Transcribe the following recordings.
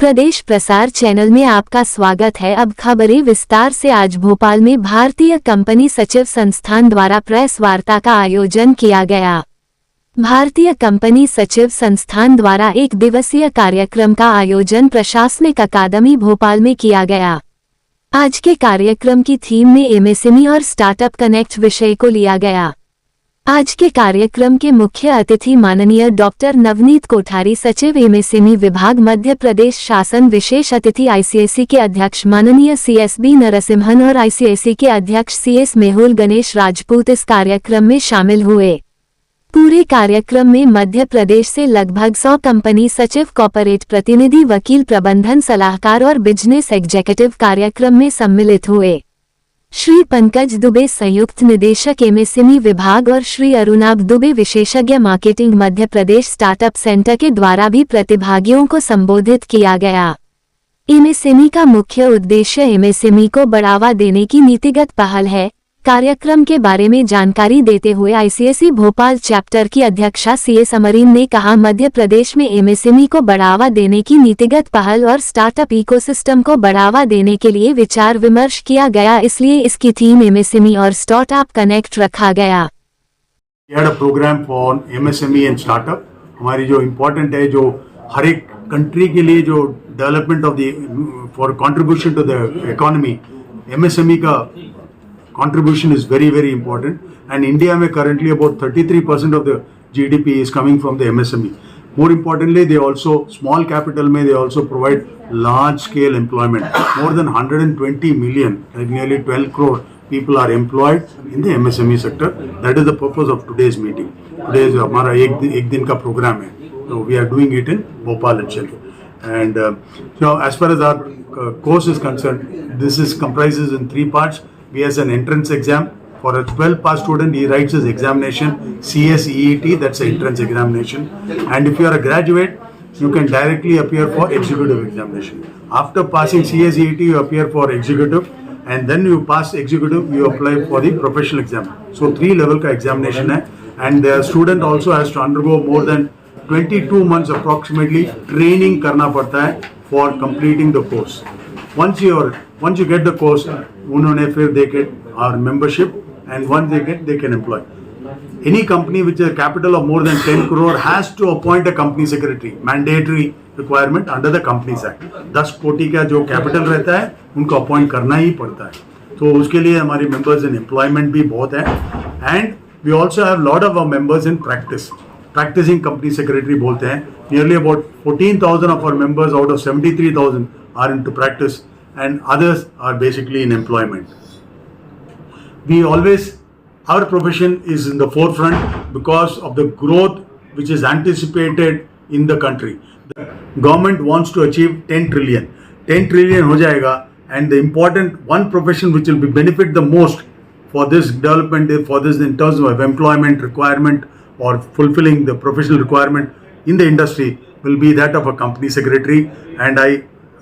प्रदेश प्रसार चैनल में आपका स्वागत है। अब खबरें विस्तार से। आज भोपाल में भारतीय कंपनी सचिव संस्थान द्वारा प्रेस वार्ता का आयोजन किया गया। भारतीय कंपनी सचिव संस्थान द्वारा एक दिवसीय कार्यक्रम का आयोजन प्रशासनिक अकादमी भोपाल में किया गया। आज के कार्यक्रम की थीम में एमएसएमई और स्टार्टअप कनेक्ट विषय को लिया गया। आज के कार्यक्रम के मुख्य अतिथि माननीय डॉक्टर नवनीत कोठारी, सचिव एमएसएमई विभाग मध्य प्रदेश शासन, विशेष अतिथि आईसीएसई के अध्यक्ष माननीय सीएसबी नरसिम्हन और आईसीएसई के अध्यक्ष सीएस मेहुल गणेश राजपूत इस कार्यक्रम में शामिल हुए। पूरे कार्यक्रम में मध्य प्रदेश से लगभग 100 कंपनी सचिव, कॉर्पोरेट प्रतिनिधि, वकील, प्रबंधन सलाहकार और बिजनेस एग्जीक्यूटिव कार्यक्रम में सम्मिलित हुए। श्री पंकज दुबे, संयुक्त निदेशक एमएसएमई विभाग, और श्री अरुणाभ दुबे, विशेषज्ञ marketing, Madhya Pradesh startup centre के द्वारा भी प्रतिभागियों को संबोधित किया गया। एमएसएमई का मुख्य उद्देश्य एमएसएमई को बढ़ावा देने की नीतिगत पहल है। कार्यक्रम के बारे में जानकारी देते हुए आईसीएसई भोपाल चैप्टर की अध्यक्षा सीएस अमरीन ने कहा, मध्य प्रदेश में एमएसएमई को बढ़ावा देने की नीतिगत पहल और स्टार्टअप इकोसिस्टम को बढ़ावा देने के लिए विचार विमर्श किया गया, इसलिए इसकी थीम एमएसएमई और स्टार्टअप कनेक्ट रखा गया। Programme for MSME and startup हमारी जो इम्पोर्टेंट है, जो हर एक कंट्री के लिए जो development of the for contribution to the economy, MSME का contribution is very important, and India में currently about 33% of the GDP is coming from the MSME. More importantly, they also, small capital में they also provide large scale employment. More than 120 million, like nearly 12 crore people are employed in the MSME sector. That is the purpose of today's meeting. Today is हमारा एक दिन का program है, so we are doing it in Bhopal itself. And so as far as our course is concerned, this comprises in 3 parts. We has an entrance exam for a 12 pass student. He writes his examination, CSEET, that's the entrance examination. And if you are a graduate, you can directly appear for executive examination. After passing CSEET, you appear for executive, and then you pass executive, you apply for the professional exam. So 3 level ka examination hai, and the student also has to undergo more than 22 months approximately training करना पड़ता है for completing the course. Once you get the course, उन्होंने फिर they get our membership, and once they can employ. Any company which has a capital of more than 10 crore has to appoint a company secretary, mandatory requirement under the Companies Act. 10 कोटी का जो capital रहता है उनको appoint करना ही पड़ता है। तो उसके लिए हमारी members in employment भी बहुत है, and we also have lot of our members in practice. Practicing company secretary बोलते हैं। Nearly about 14,000 of our members out of 73,000 are into practice, and others are basically in employment. Our profession is in the forefront because of the growth which is anticipated in the country. The government wants to achieve 10 trillion. 10 trillion हो जाएगा, and the important one profession which will be benefit the most for this development, for this in terms of employment requirement or fulfilling the professional requirement in the industry, will be that of a company secretary. And I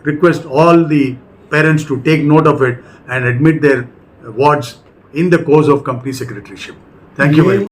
request all the parents to take note of it and admit their wards in the course of company secretaryship. Thank you very much.